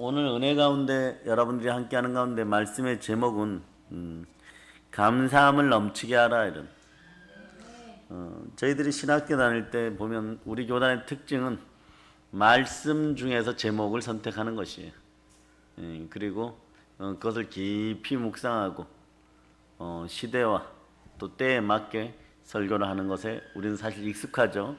오늘 은혜 가운데 여러분들이 함께하는 가운데 말씀의 제목은 감사함을 넘치게 하라 이런. 저희들이 신학교 다닐 때 보면 우리 교단의 특징은 말씀 중에서 제목을 선택하는 것이에요. 그리고 그것을 깊이 묵상하고 시대와 또 때에 맞게 설교를 하는 것에 우리는 사실 익숙하죠.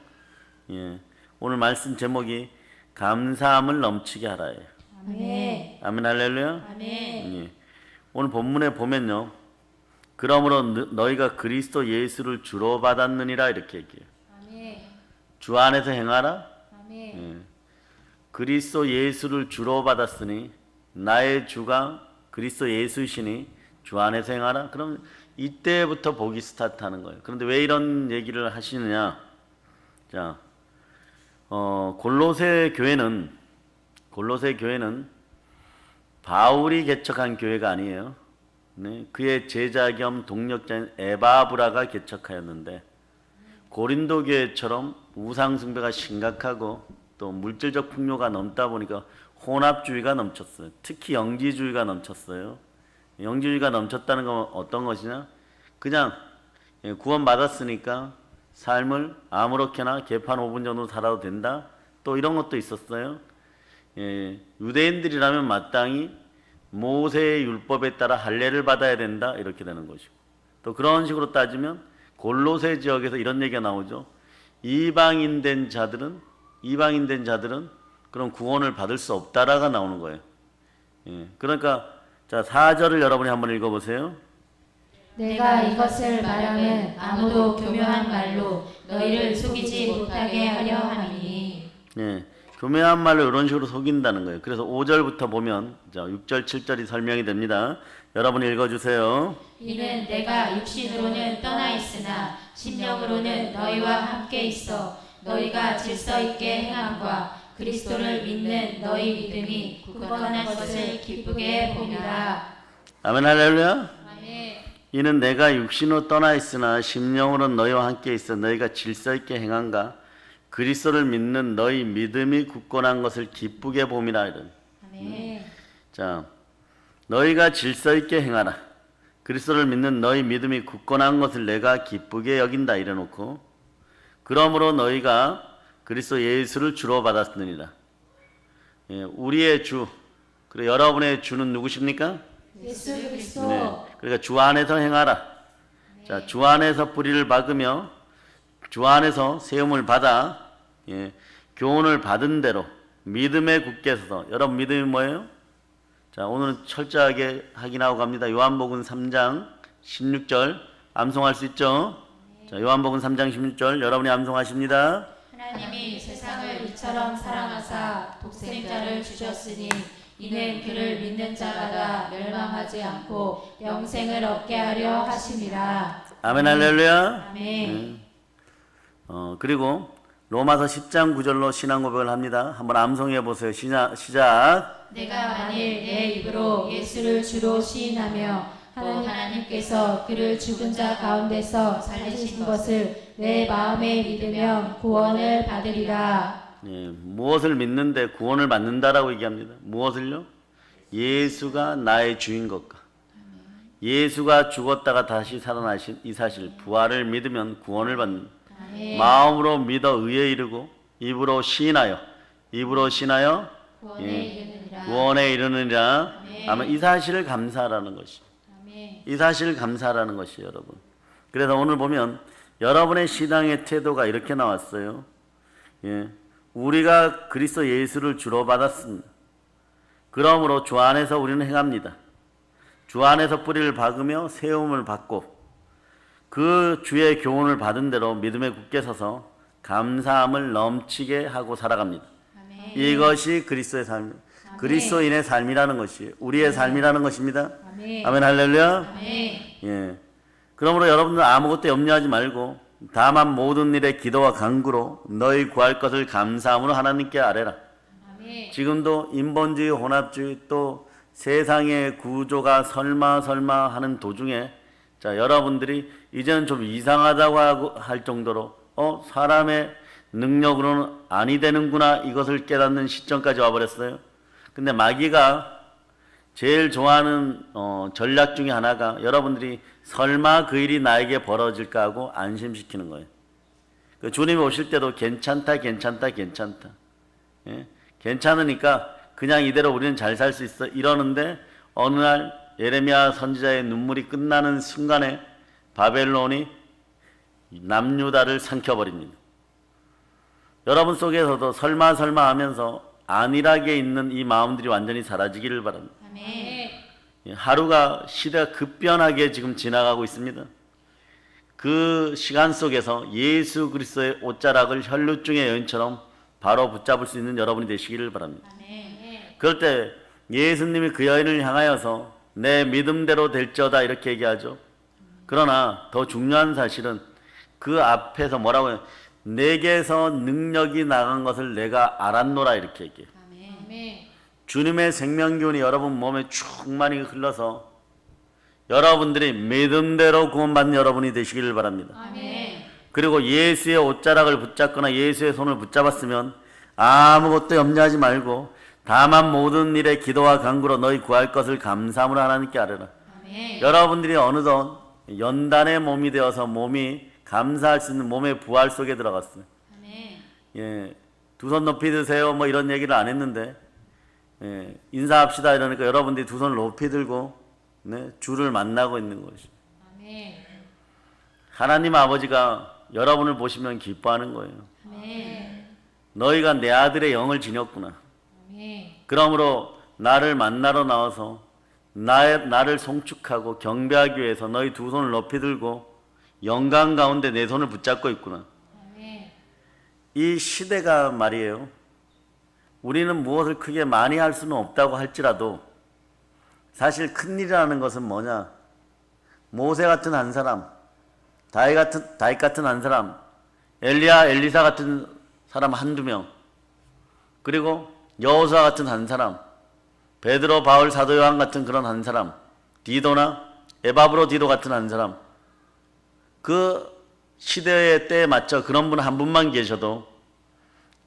오늘 말씀 제목이 감사함을 넘치게 하라예요. 아멘. 아멘 할렐루야. 아멘. 오늘 본문에 보면요. 그러므로 너희가 그리스도 예수를 주로 받았느니라 이렇게 얘기해요. 아멘. 주 안에서 행하라. 아멘. 그리스도 예수를 주로 받았으니 나의 주가 그리스도 예수이시니 주 안에서 행하라. 그럼 이때부터 복이 스타트하는 거예요. 그런데 왜 이런 얘기를 하시느냐? 자, 골로새 교회는 바울이 개척한 교회가 아니에요. 네, 그의 제자 겸 동력자인 에바브라가 개척하였는데 고린도 교회처럼 우상 숭배가 심각하고 또 물질적 풍요가 넘다 보니까 혼합주의가 넘쳤어요. 특히 영지주의가 넘쳤어요. 영지주의가 넘쳤다는 건 어떤 것이냐? 그냥 구원받았으니까 삶을 아무렇게나 개판 5분 정도 살아도 된다. 또 이런 것도 있었어요. 유대인들이라면 마땅히 모세의 율법에 따라 할례를 받아야 된다 이렇게 되는 것이고, 또 그런 식으로 따지면 골로새 지역에서 이런 얘기가 나오죠. 이방인 된 자들은 그런 구원을 받을 수 없다라가 나오는 거예요. 그러니까 자 4절을 여러분이 한번 읽어보세요. 내가 이것을 말하면 아무도 교묘한 말로 너희를 속이지 못하게 하려 함이니. 교묘한 말로 이런 식으로 속인다는 거예요. 그래서 5절부터 보면 자 6절 7절이 설명이 됩니다. 여러분 읽어주세요. 이는 내가 육신으로는 떠나 있으나 심령으로는 너희와 함께 있어 너희가 질서 있게 행함과 그리스도를 믿는 너희 믿음이 굳건한 것을 기쁘게 봄이라. 아멘 할렐루야. 아멘. 이는 내가 육신으로 떠나 있으나 심령으로는 너희와 함께 있어 너희가 질서 있게 행한가 그리스도를 믿는 너희 믿음이 굳건한 것을 기쁘게 봄이라 이런. 아멘. 자, 너희가 질서 있게 행하라. 그리스도를 믿는 너희 믿음이 굳건한 것을 내가 기쁘게 여긴다 이래 놓고, 그러므로 너희가 그리스도 예수를 주로 받았느니라. 우리의 주, 그리고 여러분의 주는 누구십니까? 예수 그리스도. 네. 그러니까 주 안에서 행하라. 자, 주 안에서 뿌리를 박으며 주 안에서 세움을 받아 교훈을 받은 대로 믿음에 굳게 서서. 여러분 믿음이 뭐예요? 자, 오늘은 철저하게 확인하고 갑니다. 요한복음 3장 16절 암송할 수 있죠? 자, 요한복음 3장 16절 여러분이 암송하십니다. 하나님이 세상을 이처럼 사랑하사 독생자를 주셨으니 이는 그를 믿는 자마다 멸망하지 않고 영생을 얻게 하려 하심이라. 아멘 할렐루야. 아멘. 그리고 로마서 10장 9절로 신앙 고백을 합니다. 한번 암송해 보세요. 시작. 내가 만일 내 입으로 예수를 주로 시인하며 또 하나님께서 그를 죽은 자 가운데서 살리신 것을 내 마음에 믿으면 구원을 받으리라. 무엇을 믿는데 구원을 받는다라고 얘기합니다. 무엇을요? 예수가 나의 주인 것과 예수가 죽었다가 다시 살아나신 이 사실 부활을 믿으면 구원을 받는. 아멘. 마음으로 믿어 의에 이르고 입으로 시인하여 구원에 이르느니라. 아멘. 이 사실을 감사하라는 것이. 아멘. 이 사실을 감사하라는 것이 여러분. 그래서 오늘 보면 여러분의 신앙의 태도가 이렇게 나왔어요. 우리가 그리스도 예수를 주로 받았습니다. 그러므로 주 안에서 우리는 행합니다. 주 안에서 뿌리를 박으며 세움을 받고 그 주의 교훈을 받은 대로 믿음에 굳게 서서 감사함을 넘치게 하고 살아갑니다. 아멘. 이것이 그리스도의 삶, 그리스도인의 삶이라는 것이 우리의 삶이라는 것입니다. 아멘. 아멘 할렐루야. 아멘. 그러므로 여러분들 아무것도 염려하지 말고 다만 모든 일에 기도와 간구로 너희 구할 것을 감사함으로 하나님께 아뢰라. 아멘. 지금도 인본주의, 혼합주의 또 세상의 구조가 설마 하는 도중에 자 여러분들이 이제는 좀 이상하다고 할 정도로 사람의 능력으로는 아니 되는구나 이것을 깨닫는 시점까지 와버렸어요. 근데 마귀가 제일 좋아하는 전략 중에 하나가 여러분들이 설마 그 일이 나에게 벌어질까 하고 안심시키는 거예요. 그 주님이 오실 때도 괜찮다. 예? 괜찮으니까 그냥 이대로 우리는 잘 살 수 있어 이러는데 어느 날 예레미야 선지자의 눈물이 끝나는 순간에 바벨론이 남유다를 삼켜버립니다. 여러분 속에서도 설마 하면서 안일하게 있는 이 마음들이 완전히 사라지기를 바랍니다. 아멘. 하루가 시대가 급변하게 지금 지나가고 있습니다. 그 시간 속에서 예수 그리스도의 옷자락을 혈루증의 여인처럼 바로 붙잡을 수 있는 여러분이 되시기를 바랍니다. 아멘. 그럴 때 예수님이 그 여인을 향하여서 내 믿음대로 될지어다 이렇게 얘기하죠. 그러나 더 중요한 사실은 그 앞에서 뭐라고 해요? 내게서 능력이 나간 것을 내가 알았노라 이렇게 얘기해요. 아멘. 주님의 생명기운이 여러분 몸에 충만히 흘러서 여러분들이 믿음대로 구원받는 여러분이 되시기를 바랍니다. 아멘. 그리고 예수의 옷자락을 붙잡거나 예수의 손을 붙잡았으면 아무것도 염려하지 말고 다만 모든 일에 기도와 간구로 너희 구할 것을 감사함으로 하나님께 아뢰라. 아멘. 여러분들이 어느덧 연단의 몸이 되어서 몸이 감사할 수 있는 몸의 부활 속에 들어갔어요. 아멘. 예, 두 손 높이 드세요 뭐 이런 얘기를 안 했는데 예, 인사합시다 이러니까 여러분들이 두 손을 높이 들고 네, 주를 만나고 있는 것이죠. 아멘. 하나님 아버지가 여러분을 보시면 기뻐하는 거예요. 아멘. 너희가 내 아들의 영을 지녔구나. 아멘. 그러므로 나를 만나러 나와서 나를 송축하고 경배하기 위해서 너희 두 손을 높이 들고 영광 가운데 내 손을 붙잡고 있구나. 아멘. 이 시대가 말이에요. 우리는 무엇을 크게 많이 할 수는 없다고 할지라도 사실 큰일이라는 것은 뭐냐? 모세 같은 한 사람, 다윗 같은 한 사람, 엘리사 같은 사람 한두 명, 그리고 여호수아 같은 한 사람, 베드로, 바울, 사도 요한 같은 그런 한 사람, 디도나 에바브로 디도 같은 한 사람, 그 시대의 때에 맞춰 그런 분 한 분만 계셔도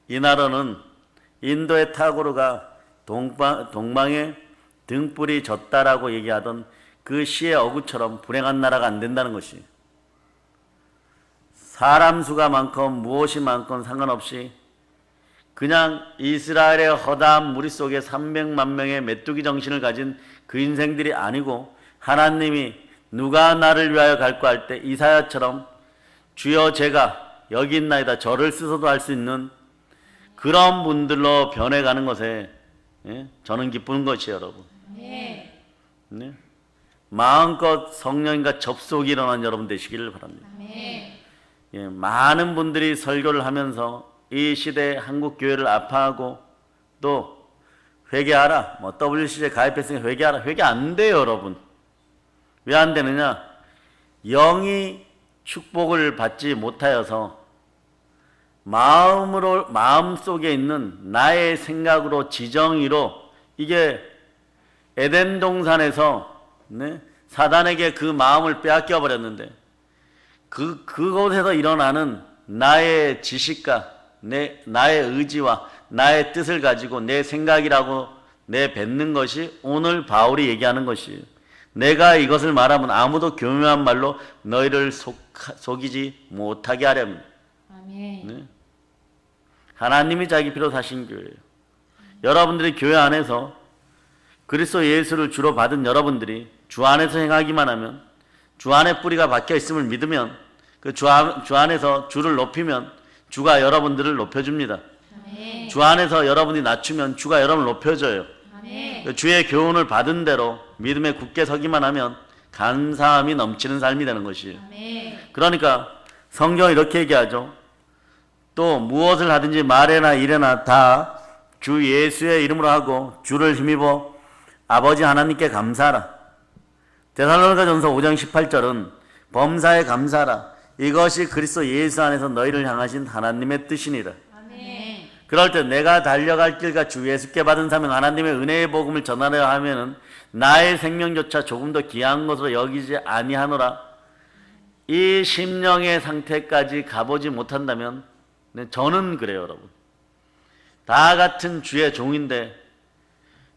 이 나라는 인도의 타고르가 동방에 등불이 졌다라고 얘기하던 그 시의 어구처럼 불행한 나라가 안 된다는 것이, 사람 수가 많건 무엇이 많건 상관없이 그냥 이스라엘의 허다한 무리 속에 300만 명의 메뚜기 정신을 가진 그 인생들이 아니고 하나님이 누가 나를 위하여 갈까 할 때 이사야처럼 주여 제가 여기 있나이다 저를 쓰소도 할 수 있는 그런 분들로 변해가는 것에 저는 기쁜 것이에요, 여러분. 네. 네? 마음껏 성령과 접속이 일어난 여러분 되시기를 바랍니다. 네. 예, 많은 분들이 설교를 하면서 이 시대의 한국 교회를 아파하고 또 회개하라, 뭐 WCJ 가입했으니까 회개하라, 회개 안 돼요, 여러분. 왜 안 되느냐? 영이 축복을 받지 못하여서 마음 속에 있는 나의 생각으로 지정의로 이게 에덴 동산에서 사단에게 그 마음을 빼앗겨 버렸는데 그곳에서 일어나는 나의 지식과 나의 의지와 나의 뜻을 가지고 내 생각이라고 내뱉는 것이 오늘 바울이 얘기하는 것이에요. 내가 이것을 말하면 아무도 교묘한 말로 너희를 속이지 못하게 하렵니다. 아멘. 네? 하나님이 자기 피로 사신 교회예요. 여러분들이 교회 안에서 그리스도 예수를 주로 받은 여러분들이 주 안에서 행하기만 하면, 주 안에 뿌리가 박혀 있음을 믿으면, 그 주 안에서 주를 높이면 주가 여러분들을 높여줍니다. 아멘. 주 안에서 여러분이 낮추면 주가 여러분을 높여줘요. 아멘. 주의 교훈을 받은 대로 믿음에 굳게 서기만 하면 감사함이 넘치는 삶이 되는 것이에요. 아멘. 그러니까 성경은 이렇게 얘기하죠. 또 무엇을 하든지 말에나 일에나 다 주 예수의 이름으로 하고 주를 힘입어 아버지 하나님께 감사하라. 데살로니가전서 5장 18절은 범사에 감사하라. 이것이 그리스도 예수 안에서 너희를 향하신 하나님의 뜻이니라. 아멘. 그럴 때 내가 달려갈 길과 주 예수께 받은 사명 하나님의 은혜의 복음을 전하려 하면은 나의 생명조차 조금 더 귀한 것으로 여기지 아니하노라. 이 심령의 상태까지 가보지 못한다면 저는 그래요, 여러분. 다 같은 주의 종인데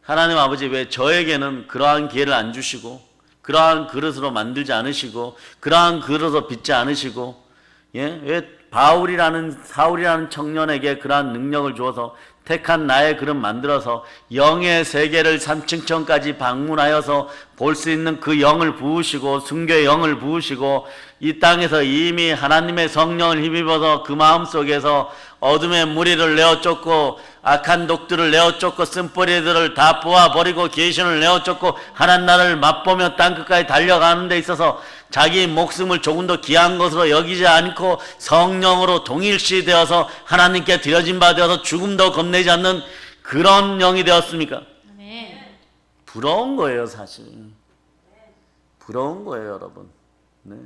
하나님 아버지 왜 저에게는 그러한 기회를 안 주시고 그러한 그릇으로 만들지 않으시고 그러한 그릇으로 빚지 않으시고 예? 왜 사울이라는 청년에게 그러한 능력을 주어서 택한 나의 그릇 만들어서 영의 세계를 삼층천까지 방문하여서 볼 수 있는 그 영을 부으시고 순교의 영을 부으시고 이 땅에서 이미 하나님의 성령을 힘입어서 그 마음속에서 어둠의 무리를 내어쫓고 악한 독들을 내어쫓고 쓴뿌리들을 다 뽑아버리고 귀신을 내어쫓고 하나님 나라를 맛보며 땅끝까지 달려가는 데 있어서 자기 목숨을 조금 더 귀한 것으로 여기지 않고 성령으로 동일시 되어서 하나님께 드려진 바 되어서 죽음도 겁내지 않는 그런 영이 되었습니까? 아멘. 부러운 거예요, 사실. 부러운 거예요, 여러분. 네.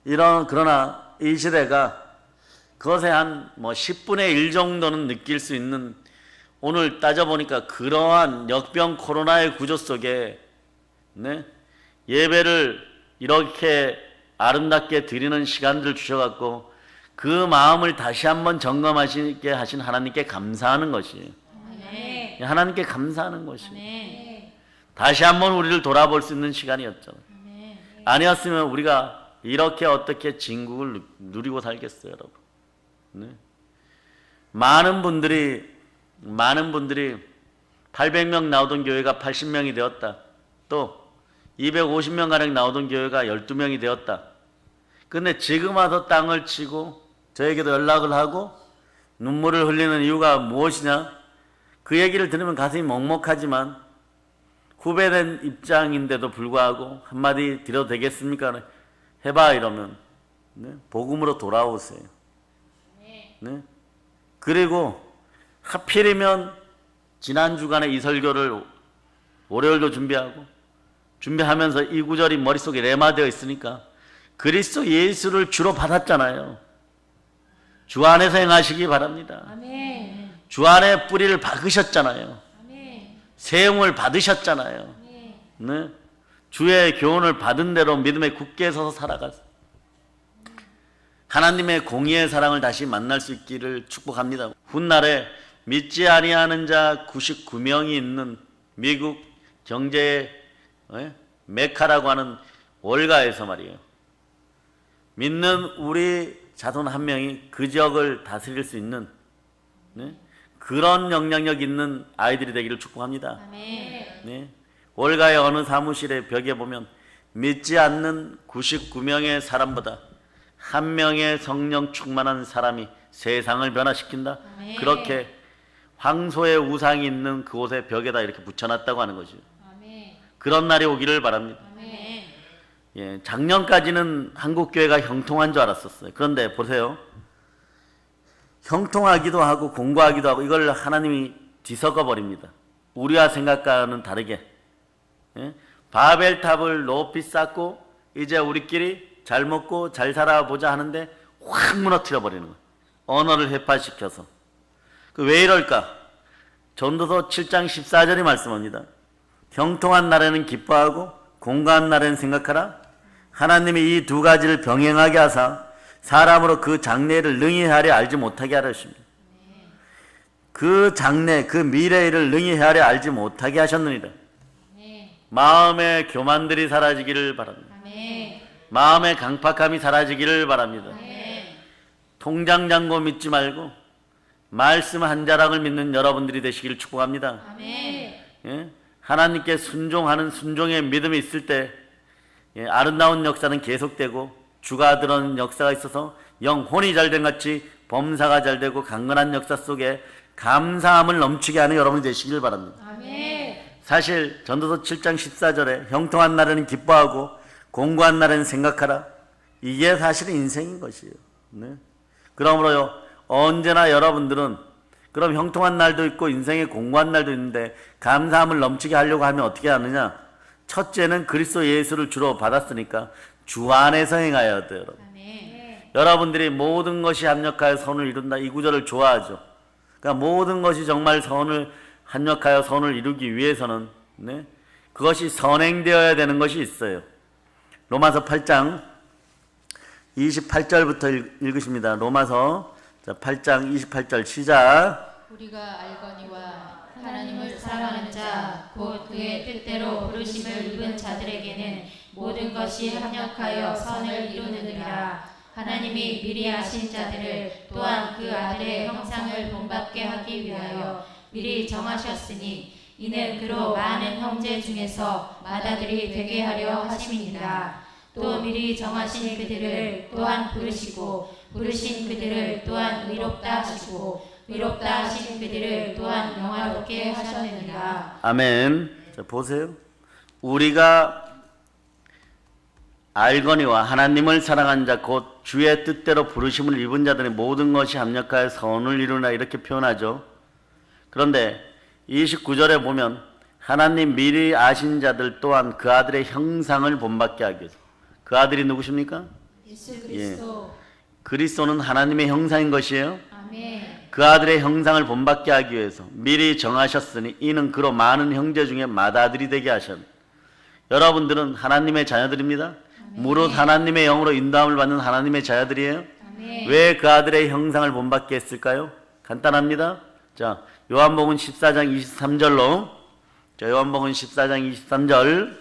그러나 이 시대가 그것의 한 10분의 1 정도는 느낄 수 있는, 오늘 따져보니까 그러한 역병 코로나의 구조 속에 네? 예배를 이렇게 아름답게 드리는 시간들을 주셔갖고 그 마음을 다시 한번 점검하시게 하신 하나님께 감사하는 것이, 아멘. 하나님께 감사하는 것이, 아멘. 다시 한번 우리를 돌아볼 수 있는 시간이었죠. 아멘. 아니었으면 우리가 이렇게 어떻게 진국을 누리고 살겠어요, 여러분. 네. 많은 분들이 800명 나오던 교회가 80명이 되었다. 또 250명 가량 나오던 교회가 12명이 되었다. 근데 지금 와서 땅을 치고 저에게도 연락을 하고 눈물을 흘리는 이유가 무엇이냐? 그 얘기를 들으면 가슴이 먹먹하지만 후배된 입장인데도 불구하고 한마디 드려도 되겠습니까? 해봐 이러면 네? 복음으로 돌아오세요. 네? 그리고 하필이면 지난 주간에 이 설교를 월요일도 준비하면서 이 구절이 머릿속에 레마되어 있으니까 그리스도 예수를 주로 받았잖아요. 주 안에서 행하시기 바랍니다. 아멘. 주 안에 뿌리를 박으셨잖아요. 아멘. 세움을 받으셨잖아요. 네? 주의 교훈을 받은 대로 믿음에 굳게 서서 살아가서 하나님의 공의의 사랑을 다시 만날 수 있기를 축복합니다. 훗날에 믿지 아니하는 자 99명이 있는 미국 경제의 메카라고 하는 월가에서 말이에요. 믿는 우리 자손 한 명이 그 지역을 다스릴 수 있는 그런 영향력 있는 아이들이 되기를 축복합니다. 아멘. 월가의 어느 사무실의 벽에 보면 믿지 않는 99명의 사람보다 한 명의 성령 충만한 사람이 세상을 변화시킨다. 아멘. 그렇게 황소의 우상이 있는 그곳의 벽에다 이렇게 붙여놨다고 하는 거죠. 아멘. 그런 날이 오기를 바랍니다. 아멘. 예, 작년까지는 한국교회가 형통한 줄 알았었어요. 그런데 보세요. 형통하기도 하고 공고하기도 하고 이걸 하나님이 뒤섞어 버립니다. 우리와 생각과는 다르게. 예? 바벨탑을 높이 쌓고 이제 우리끼리 잘 먹고 잘 살아보자 하는데 확 무너뜨려 버리는 거예요. 언어를 회파시켜서. 왜 이럴까? 전도서 7장 14절이 말씀합니다. 형통한 날에는 기뻐하고 공고한 날에는 생각하라. 하나님이 이 두 가지를 병행하게 하사 사람으로 그 장래를 능히 헤아려 알지 못하게 하셨습니다. 그 장래, 그 미래를 능히 헤아려 알지 못하게 하셨느니라. 마음의 교만들이 사라지기를 바랍니다. 마음의 강팍함이 사라지기를 바랍니다. 통장 잔고 믿지 말고 말씀 한 자락을 믿는 여러분들이 되시기를 축복합니다. 예? 하나님께 순종하는 순종의 믿음이 있을 때 아름다운 역사는 계속되고 주가 들어오는 역사가 있어서 영혼이 잘된 같이 범사가 잘되고 강건한 역사 속에 감사함을 넘치게 하는 여러분이 되시길 바랍니다. 사실 전도서 7장 14절에 형통한 날에는 기뻐하고 공고한 날에는 생각하라. 이게 사실은 인생인 것이에요. 네? 그러므로요, 언제나 여러분들은 그럼 형통한 날도 있고 인생에 공고한 날도 있는데 감사함을 넘치게 하려고 하면 어떻게 하느냐? 첫째는 그리스도 예수를 주로 받았으니까 주 안에서 행하여야 돼요. 여러분. 여러분들이 모든 것이 합력하여 선을 이룬다. 이 구절을 좋아하죠. 그러니까 모든 것이 정말 선을 합력하여 선을 이루기 위해서는 그것이 선행되어야 되는 것이 있어요. 로마서 8장 28절부터 읽으십니다. 로마서 8장 28절 시작. 우리가 알거니와 하나님을 사랑하는 자, 곧 그의 뜻대로 부르심을 입은 자들에게는 모든 것이 합력하여 선을 이루느니라. 하나님이 미리 아신 자들을 또한 그 아들의 형상을 본받게 하기 위하여 미리 정하셨으니 이는 그로 많은 형제 중에서 맏아들이 되게 하려 하심이니라. 또 미리 정하신 그들을 또한 부르시고 부르신 그들을 또한 의롭다 하시고 의롭다 하신 그들을 또한 영화롭게 하셨느니라. 아멘. 자, 보세요. 우리가 알거니와 하나님을 사랑한 자 곧 주의 뜻대로 부르심을 입은 자들의 모든 것이 합력하여 선을 이루나 이렇게 표현하죠. 그런데 29절에 보면 하나님 미리 아신 자들 또한 그 아들의 형상을 본받게 하기 위해서. 그 아들이 누구십니까? 예수 그리스도. 그리스도는 하나님의 형상인 것이에요. 아멘. 그 아들의 형상을 본받게 하기 위해서 미리 정하셨으니 이는 그로 많은 형제 중에 맏아들이 되게 하셨. 여러분들은 하나님의 자녀들입니다. 무릇 하나님의 영으로 인도함을 받는 하나님의 자녀들이에요. 아멘. 왜 그 아들의 형상을 본받게 했을까요? 간단합니다. 자, 요한복음 14장 23절로. 자, 요한복음 14장 23절.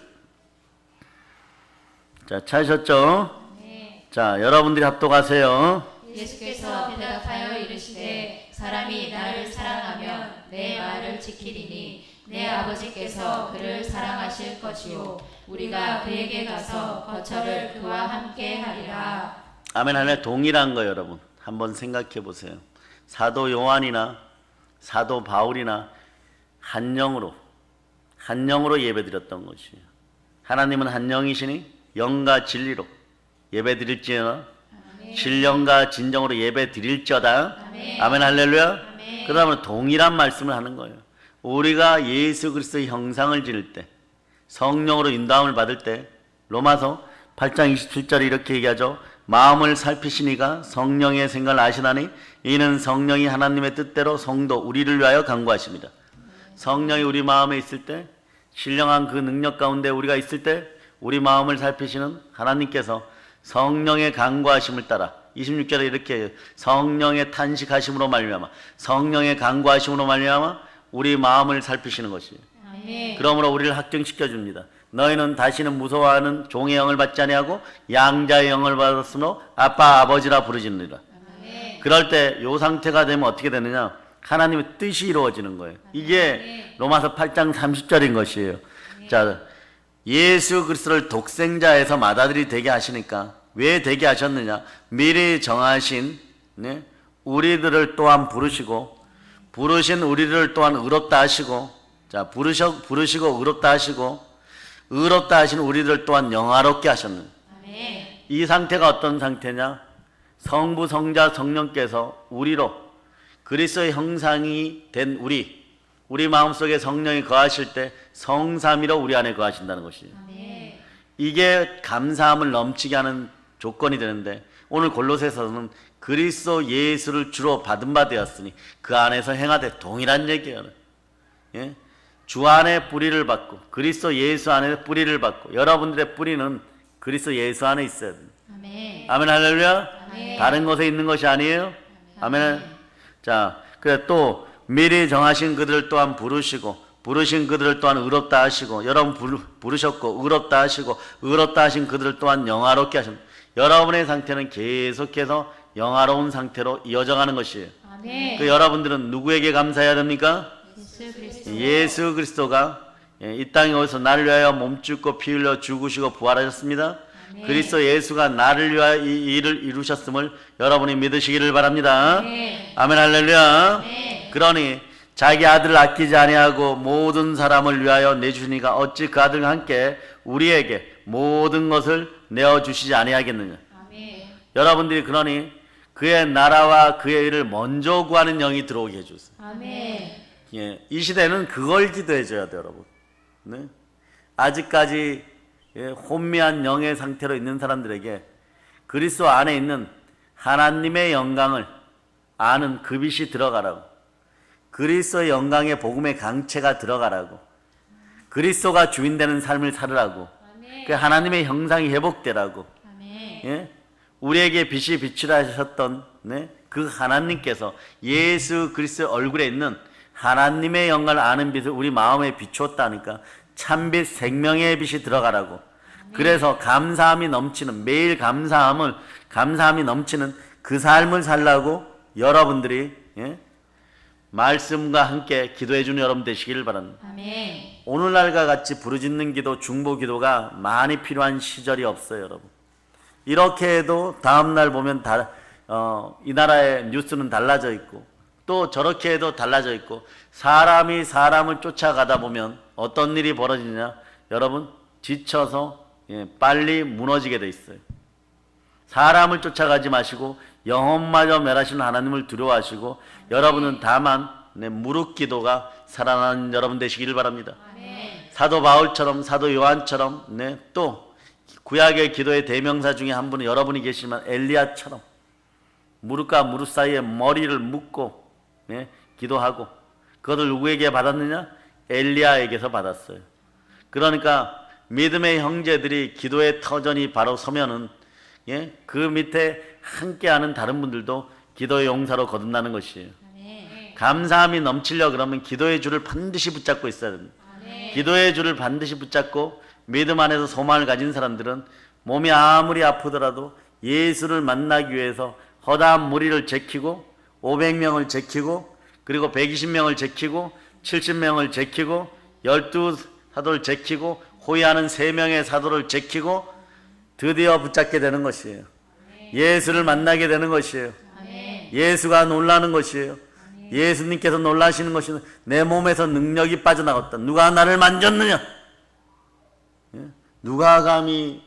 자, 찾으셨죠? 네. 자, 여러분들이 합독하세요. 예수께서 대답하여 이르시되 사람이 나를 사랑하면 내 말을 지키리니 내 아버지께서 그를 사랑하실 것이요 우리가 그에게 가서 거처를 그와 함께 하리라. 아멘. 하나 동일한 거예요, 여러분. 한번 생각해 보세요. 사도 요한이나 사도 바울이나 한 영으로 예배드렸던 것이에요. 하나님은 한 영이시니 영과 진리로 예배드릴지어다. 신령과 진정으로 예배드릴지어다. 아멘. 아멘 할렐루야. 아멘. 그 다음에 동일한 말씀을 하는 거예요. 우리가 예수 그리스도의 형상을 지닐 때 성령으로 인도함을 받을 때 로마서 8장 27절에 이렇게 얘기하죠. 마음을 살피시니가 성령의 생각을 아시나니 이는 성령이 하나님의 뜻대로 성도 우리를 위하여 간구하십니다. 성령이 우리 마음에 있을 때 신령한 그 능력 가운데 우리가 있을 때 우리 마음을 살피시는 하나님께서 성령의 간구하심을 따라 26절에 이렇게 해요. 성령의 탄식하심으로 말미암아 성령의 간구하심으로 말미암아 우리 마음을 살피시는 것이에요. 아멘. 그러므로 우리를 확정시켜 줍니다. 너희는 다시는 무서워하는 종의 영을 받지 아니하고 양자의 영을 받았으므로 아빠 아버지라 부르짖느니라. 아멘. 그럴 때 이 상태가 되면 어떻게 되느냐? 하나님의 뜻이 이루어지는 거예요. 이게 로마서 8장 30절인 것이에요. 자, 예수 그리스도를 독생자에서 맏아들이 되게 하시니까 왜 되게 하셨느냐? 미리 정하신 우리들을 또한 부르시고 부르신 우리를 또한 의롭다 하시고 자 부르시고 의롭다 하시고 의롭다 하신 우리들 또한 영화롭게 하셨는. 아멘. 이 상태가 어떤 상태냐? 성부 성자 성령께서 우리로 그리스도의 형상이 된 우리 마음속에 성령이 거하실 때 성삼위로 우리 안에 거하신다는 것이에요. 아멘. 이게 감사함을 넘치게 하는 조건이 되는데 오늘 골로새서는 그리스도 예수를 주로 받은 바 되었으니 그 안에서 행하되 동일한 얘기예요. 예? 주 안에 뿌리를 받고 그리스도 예수 안에 뿌리를 받고 여러분들의 뿌리는 그리스도 예수 안에 있어야 됩니다. 아멘. 아멘 할렐루야. 아멘. 다른 곳에 있는 것이 아니에요. 아멘. 자, 그래 또 미리 정하신 그들 또한 부르시고 부르신 그들을 또한 의롭다 하시고 여러분 부르셨고 의롭다 하시고 의롭다 하신 그들을 또한 영화롭게 하십니다. 여러분의 상태는 계속해서 영화로운 상태로 이어져가는 것이에요. 아멘. 그 여러분들은 누구에게 감사해야 됩니까? 예수 그리스도. 예수 그리스도가 이 땅에 오셔서 나를 위하여 몸짓고 피 흘려 죽으시고 부활하셨습니다. 아멘. 그리스도 예수가 나를 위하여 이 일을 이루셨음을 여러분이 믿으시기를 바랍니다. 아멘. 아멘 할렐루야. 아멘. 그러니 자기 아들을 아끼지 아니하고 모든 사람을 위하여 내주시니가 어찌 그 아들과 함께 우리에게 모든 것을 내어주시지 아니하겠느냐. 아멘. 여러분들이 그러니 그의 나라와 그의 일을 먼저 구하는 영이 들어오게 해주세요. 아멘. 예, 이 시대는 그걸 기도해줘야 돼요, 여러분. 네? 아직까지 혼미한 영의 상태로 있는 사람들에게 그리스도 안에 있는 하나님의 영광을 아는 그 빛이 들어가라고, 그리스도의 영광의 복음의 강체가 들어가라고, 그리스도가 주인되는 삶을 살으라고, 아멘. 그 하나님의 형상이 회복되라고. 아멘. 예? 우리에게 빛이 비추라 하셨던 그 하나님께서 예수 그리스도의 얼굴에 있는 하나님의 영광을 아는 빛을 우리 마음에 비추었다니까. 참빛 생명의 빛이 들어가라고. 그래서 감사함이 넘치는, 매일 감사함이 넘치는 그 삶을 살라고 여러분들이 말씀과 함께 기도해 주는 여러분 되시기를 바랍니다. 아멘. 오늘날과 같이 부르짖는 기도, 중보 기도가 많이 필요한 시절이 없어요, 여러분. 이렇게 해도 다음날 보면 이 나라의 뉴스는 달라져 있고, 또 저렇게 해도 달라져 있고, 사람이 사람을 쫓아가다 보면 어떤 일이 벌어지냐? 여러분, 지쳐서 빨리 무너지게 돼 있어요. 사람을 쫓아가지 마시고 영혼마저 멸하시는 하나님을 두려워하시고, 여러분은 다만 무릎 기도가 살아나는 여러분 되시기를 바랍니다. 아멘. 사도 바울처럼, 사도 요한처럼, 또 구약의 기도의 대명사 중에 한 분은 여러분이 계시지만 엘리야처럼 무릎과 무릎 사이에 머리를 묶고 기도하고, 그것을 누구에게 받았느냐? 엘리야에게서 받았어요. 그러니까 믿음의 형제들이 기도의 터전이 바로 서면은 그 밑에 함께하는 다른 분들도 기도의 용사로 거듭나는 것이에요. 아멘. 감사함이 넘치려 그러면 기도의 줄을 반드시 붙잡고 있어야 됩니다. 아멘. 기도의 줄을 반드시 붙잡고 믿음 안에서 소망을 가진 사람들은 몸이 아무리 아프더라도 예수를 만나기 위해서 허다한 무리를 제키고 500명을 제키고, 그리고 120명을 제키고 70명을 제키고 12사도를 제키고 호위하는 3명의 사도를 제키고 드디어 붙잡게 되는 것이에요. 예수를 만나게 되는 것이에요. 아멘. 예수가 놀라는 것이에요. 예수님께서 놀라시는 것이는 내 몸에서 능력이 빠져나갔다. 누가 나를 만졌느냐? 누가 감히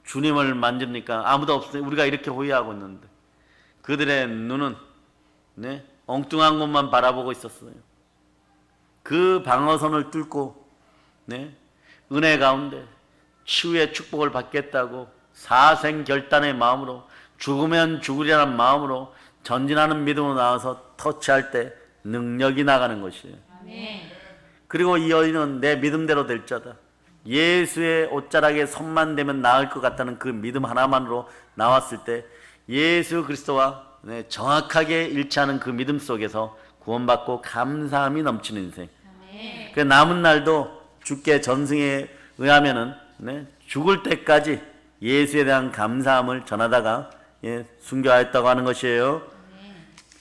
주님을 만집니까? 아무도 없어요. 우리가 이렇게 호위하고 있는데 그들의 눈은 엉뚱한 곳만 바라보고 있었어요. 그 방어선을 뚫고 은혜 가운데 치유의 축복을 받겠다고 사생결단의 마음으로, 죽으면 죽으리라는 마음으로 전진하는 믿음으로 나와서 터치할 때 능력이 나가는 것이에요. 아멘. 그리고 이 여인은 내 믿음대로 될 자다. 예수의 옷자락에 손만 대면 나을 것 같다는 그 믿음 하나만으로 나왔을 때 예수 그리스도와 정확하게 일치하는 그 믿음 속에서 구원받고 감사함이 넘치는 인생. 아멘. 그 남은 날도 주께 전승에 의하면은 죽을 때까지 예수에 대한 감사함을 전하다가 순교하였다고 하는 것이에요.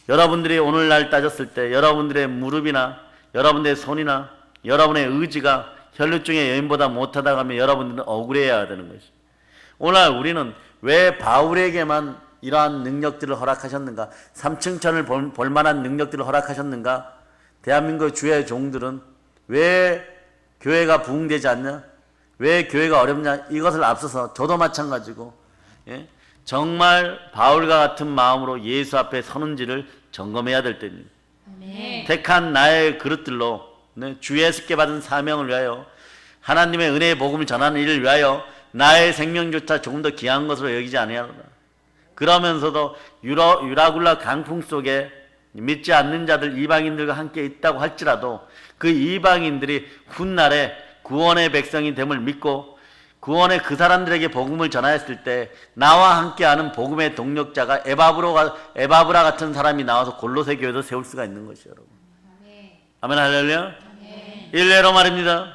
여러분들이 오늘날 따졌을 때 여러분들의 무릎이나 여러분들의 손이나 여러분의 의지가 혈류증의 여인보다 못하다고 하면 여러분들은 억울해야 되는 것이죠. 오늘 우리는 왜 바울에게만 이러한 능력들을 허락하셨는가? 3층 천을 볼 만한 능력들을 허락하셨는가? 대한민국 주의 종들은 왜 교회가 부흥되지 않냐? 왜 교회가 어렵냐? 이것을 앞서서 저도 마찬가지고 정말 바울과 같은 마음으로 예수 앞에 서는지를 점검해야 될 때입니다. 아멘. 택한 나의 그릇들로 주 예수께 받은 사명을 위하여 하나님의 은혜의 복음을 전하는 일을 위하여 나의 생명조차 조금 더 귀한 것으로 여기지 아니하노라. 그러면서도 유라굴라 강풍 속에 믿지 않는 자들 이방인들과 함께 있다고 할지라도 그 이방인들이 훗날에 구원의 백성이 됨을 믿고 구원의 그 사람들에게 복음을 전하였을 때 나와 함께하는 복음의 동력자가 에바브라 같은 사람이 나와서 골로새 교회도 세울 수가 있는 것이에요, 여러분. 아멘 할렐루야. 일례로 말입니다.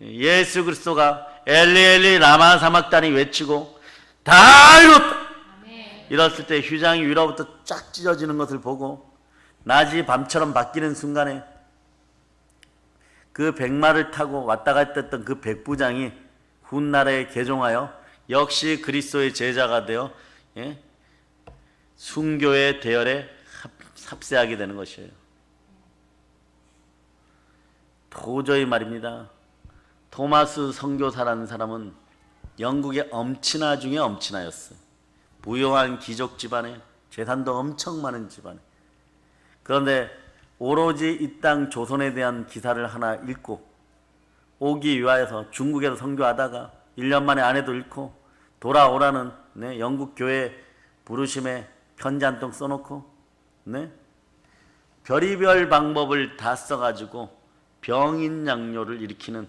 예수 그리스도가 엘리 엘리 라마 사막단이 외치고 다 이뤘다 이랬을 때 휘장이 위로부터 쫙 찢어지는 것을 보고 낮이 밤처럼 바뀌는 순간에 그 백마를 타고 왔다 갔다 했던 그 백부장이 훗날에 개종하여 역시 그리스도의 제자가 되어 순교의 대열에 합세하게 되는 것이에요. 도저히 말입니다. 토마스 선교사라는 사람은 영국의 엄친아 중에 엄친아였어요. 부유한 귀족 집안에 재산도 엄청 많은 집안에. 그런데 오로지 이 땅 조선에 대한 기사를 하나 읽고 오기 위하여서 중국에서 선교하다가 1년 만에 아내도 잃고 돌아오라는 영국 교회 부르심에 편지 한 통 써놓고 별의별 방법을 다 써가지고 병인 양요를 일으키는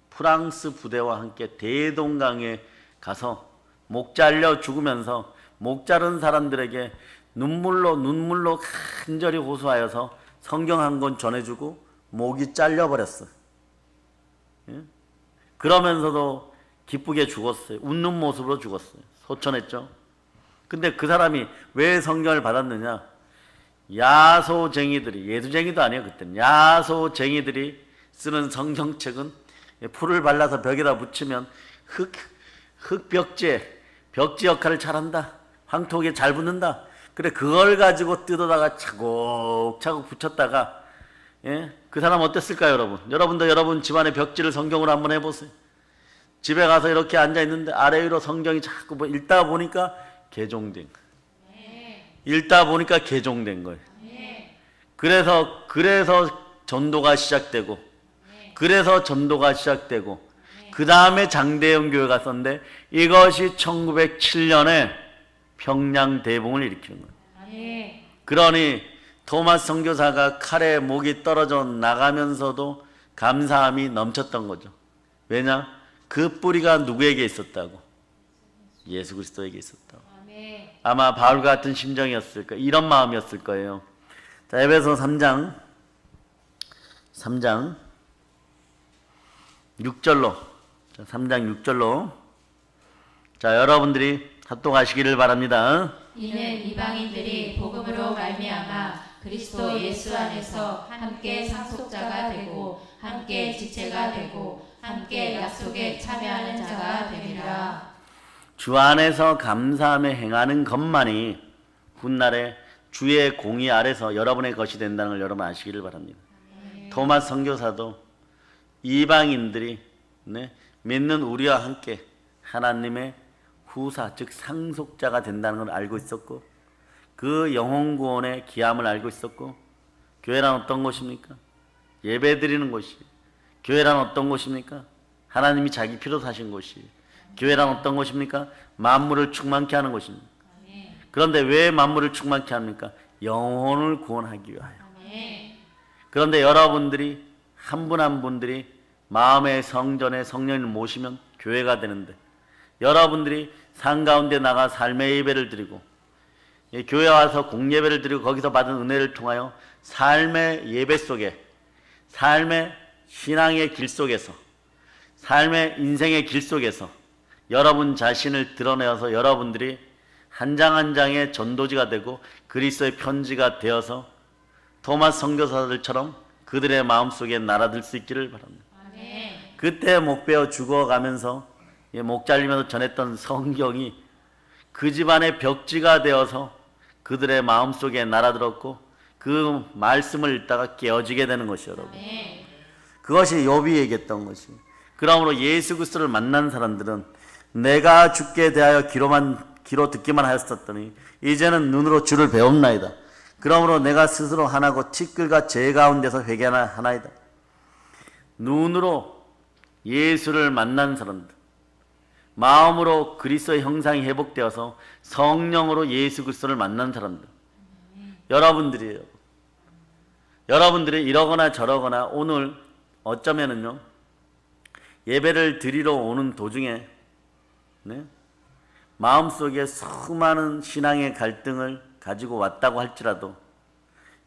프랑스 부대와 함께 대동강에 가서 목 잘려 죽으면서 목 자른 사람들에게 눈물로 간절히 호소하여서 성경 한 권 전해주고 목이 잘려버렸어. 예? 그러면서도 기쁘게 죽었어요. 웃는 모습으로 죽었어요. 소천했죠. 근데 그 사람이 왜 성경을 받았느냐? 야소쟁이들이, 예수쟁이도 아니에요 그때는, 야소쟁이들이 쓰는 성경책은 풀을 발라서 벽에다 붙이면 흙벽지에 벽지 역할을 잘한다, 황토에 잘 붙는다. 그래 그걸 가지고 뜯어다가 차곡차곡 붙였다가, 예? 그 사람 어땠을까요 여러분? 여러분도 여러분 집안의 벽지를 성경으로 한번 해보세요. 집에 가서 이렇게 앉아있는데 아래 위로 성경이 자꾸 뭐 읽다 보니까 개종된 거예요. 읽다 보니까 개종된 거예요. 그래서 전도가 시작되고, 그래서 전도가 시작되고, 그 다음에 장대영 교회가 썼는데, 이것이 1907년에 평양 대봉을 일으키는 거예요. 그러니 토마스 선교사가 칼에 목이 떨어져 나가면서도 감사함이 넘쳤던 거죠. 왜냐? 그 뿌리가 누구에게 있었다고? 예수 그리스도에게 있었다고. 아마 바울 같은 심정이었을까, 이런 마음이었을 거예요. 자, 에베소 3장 6절로, 3장 6절로, 자, 여러분들이 합독하시기를 바랍니다. 이는 이방인들이 복음으로 말미암아 그리스도 예수 안에서 함께 상속자가 되고 함께 지체가 되고 함께 약속에 참여하는 자가 됨이라. 주 안에서 감사함에 행하는 것만이 훗날에 주의 공의 아래서 여러분의 것이 된다는 걸 여러분 아시기를 바랍니다. 토마스 선교사도 이방인들이, 믿는 우리와 함께 하나님의 후사, 즉 상속자가 된다는 걸 알고 있었고, 그 영혼 구원의 기함을 알고 있었고, 교회란 어떤 곳입니까? 예배 드리는 곳이. 교회란 어떤 곳입니까? 하나님이 자기 피로 사신 곳이. 교회란 어떤 곳입니까? 만물을 충만케 하는 곳입니다. 그런데 왜 만물을 충만케 합니까? 영혼을 구원하기 위하여. 그런데 여러분들이 한 분 한 분들이 마음의 성전에 성령을 모시면 교회가 되는데, 여러분들이 산 가운데 나가 삶의 예배를 드리고, 교회 와서 공예배를 드리고 거기서 받은 은혜를 통하여 삶의 예배 속에, 삶의 신앙의 길 속에서, 삶의 인생의 길 속에서 여러분 자신을 드러내어서 여러분들이 한 장 한 장의 전도지가 되고 그리스도의 편지가 되어서 토마스 선교사들처럼 그들의 마음속에 날아들 수 있기를 바랍니다. 그때 목 베어 죽어가면서 목 잘리면서 전했던 성경이 그 집안의 벽지가 되어서 그들의 마음속에 날아들었고, 그 말씀을 읽다가 깨어지게 되는 것이요 여러분. 그것이 욥이 얘기했던 것이. 그러므로 예수 그리스도를 만난 사람들은 내가 주께 대하여 귀로 듣기만 하였었더니 이제는 눈으로 주를 배웁나이다. 그러므로 내가 스스로 하나고 티끌과 재 가운데서 회개하나이다. 눈으로 예수를 만난 사람들, 마음으로 그리스도의 형상이 회복되어서 성령으로 예수 그리스도를 만난 사람들, 여러분들이에요. 여러분들이 이러거나 저러거나 오늘 어쩌면은요, 예배를 드리러 오는 도중에 마음속에 수많은 신앙의 갈등을 가지고 왔다고 할지라도,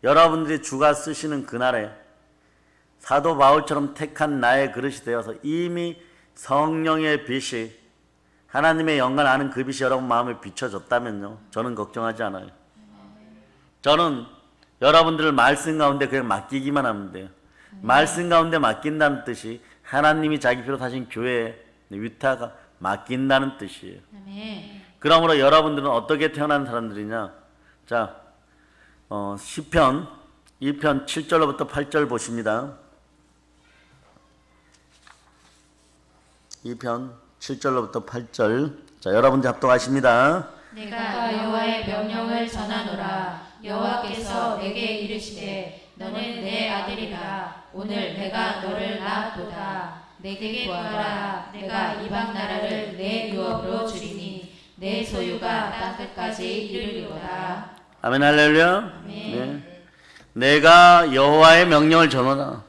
여러분들이 주가 쓰시는 그날에 사도 바울처럼 택한 나의 그릇이 되어서 이미 성령의 빛이, 하나님의 영광을 아는 그 빛이 여러분 마음에 비춰졌다면요, 저는 걱정하지 않아요. 저는 여러분들을 말씀 가운데 그냥 맡기기만 하면 돼요. 말씀 가운데 맡긴다는 뜻이 하나님이 자기 피로 사신 교회의 위타가 맡긴다는 뜻이에요. 그러므로 여러분들은 어떻게 태어난 사람들이냐? 자, 시편 2편 7절로부터 8절 보십니다. 2편 7절로부터 8절. 자, 여러분들 합독하십니다. 내가 여호와의 명령을 전하노라. 여호와께서 내게 이르시되 너는 내 아들이라. 오늘 내가 너를 낳았도다. 내게 구하라. 내가 이방 나라를 내 유업으로 주리니 내 소유가 땅끝까지 이르리로다. 아멘 할렐루야. 네. 내가 여호와의 명령을 전하라.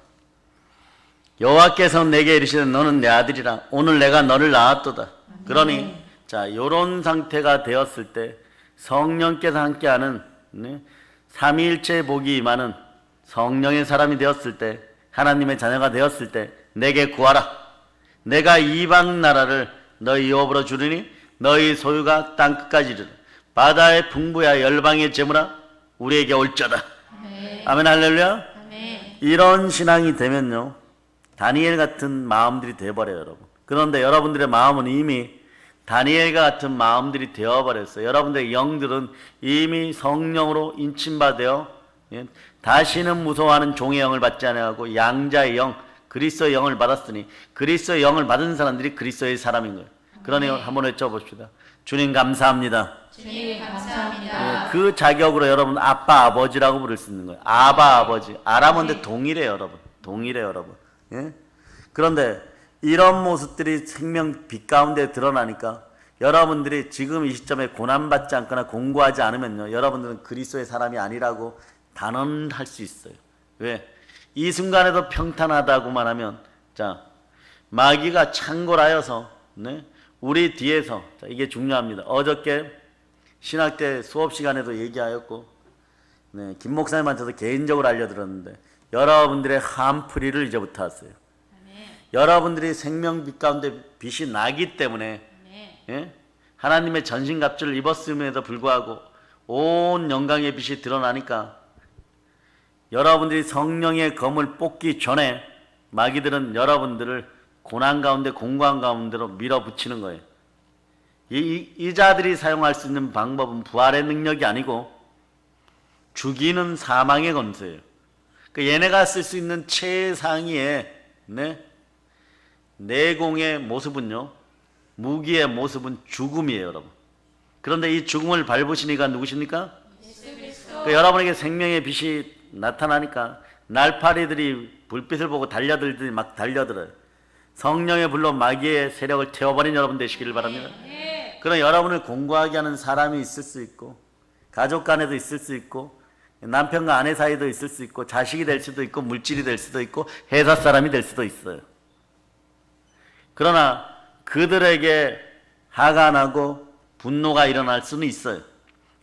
여호와께서 내게 이르시되 너는 내 아들이라. 오늘 내가 너를 낳았도다. 그러니 자, 요런 상태가 되었을 때 성령께서 함께하는 삼위일체의 복이 임하는 성령의 사람이 되었을 때, 하나님의 자녀가 되었을 때 내게 구하라. 내가 이방 나라를 너희 업으로 주리니 너희 소유가 땅끝까지 이르라. 바다의 풍부야 열방의 재물아 우리에게 올쩌다. 아멘 할렐루야. 이런 신앙이 되면요, 다니엘 같은 마음들이 되어버려요, 여러분. 그런데 여러분들의 마음은 이미 다니엘과 같은 마음들이 되어버렸어요. 여러분들의 영들은 이미 성령으로 인침받아 다시는 무서워하는 종의 영을 받지 아니하고 양자의 영, 그리스도의 영을 받았으니, 그리스도의 영을 받은 사람들이 그리스도의 사람인 거예요. 그러니 한번 외쳐봅시다. 주님 감사합니다. 주님 감사합니다. 그 자격으로 여러분 아빠 아버지라고 부를 수 있는 거예요. 아바 아버지. 아람어인데 동일해요, 여러분. 동일해요, 여러분. 예? 그런데 이런 모습들이 생명 빛 가운데 드러나니까 여러분들이 지금 이 시점에 고난받지 않거나 공부하지 않으면요, 여러분들은 그리스도의 사람이 아니라고 단언할 수 있어요. 왜? 이 순간에도 평탄하다고만 하면, 자, 마귀가 창궐하여서, 네? 우리 뒤에서, 자, 이게 중요합니다. 어저께 신학대 수업 시간에도 얘기하였고, 네, 김 목사님한테도 개인적으로 알려드렸는데, 여러분들의 한풀이를 이제부터 하세요. 여러분들이 생명빛 가운데 빛이 나기 때문에, 예? 하나님의 전신갑주를 입었음에도 불구하고 온 영광의 빛이 드러나니까 여러분들이 성령의 검을 뽑기 전에 마귀들은 여러분들을 고난 가운데 공고한 가운데로 밀어붙이는 거예요. 이 자들이 사용할 수 있는 방법은 부활의 능력이 아니고 죽이는 사망의 검수예요. 그러니까 얘네가 쓸 수 있는 최상위의, 네? 내공의 모습은요, 무기의 모습은 죽음이에요, 여러분. 그런데 이 죽음을 밟으신 이가 누구십니까? 그러니까 여러분에게 생명의 빛이 나타나니까 날파리들이 불빛을 보고 달려들더니 막 달려들어요. 성령의 불로 마귀의 세력을 태워버린 여러분 되시기를 바랍니다. 그럼 여러분을 공고하게 하는 사람이 있을 수 있고, 가족 간에도 있을 수 있고, 남편과 아내 사이도 있을 수 있고, 자식이 될 수도 있고, 물질이 될 수도 있고, 회사 사람이 될 수도 있어요. 그러나 그들에게 화가 나고 분노가 일어날 수는 있어요.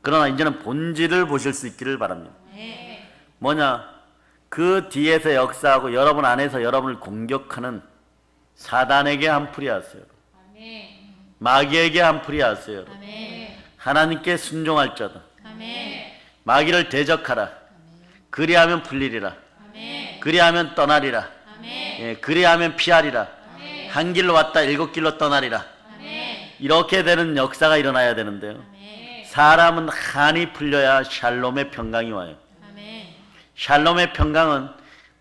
그러나 이제는 본질을 보실 수 있기를 바랍니다. 뭐냐? 그 뒤에서 역사하고 여러분 안에서 여러분을 공격하는 사단에게 한풀이 하세요. 마귀에게 한풀이 하세요. 하나님께 순종할 자다. 마귀를 대적하라. 그리하면 풀리리라. 그리하면 떠나리라. 예, 그리하면 피하리라. 한 길로 왔다 일곱 길로 떠나리라. 이렇게 되는 역사가 일어나야 되는데요, 사람은 한이 풀려야 샬롬의 평강이 와요. 샬롬의 평강은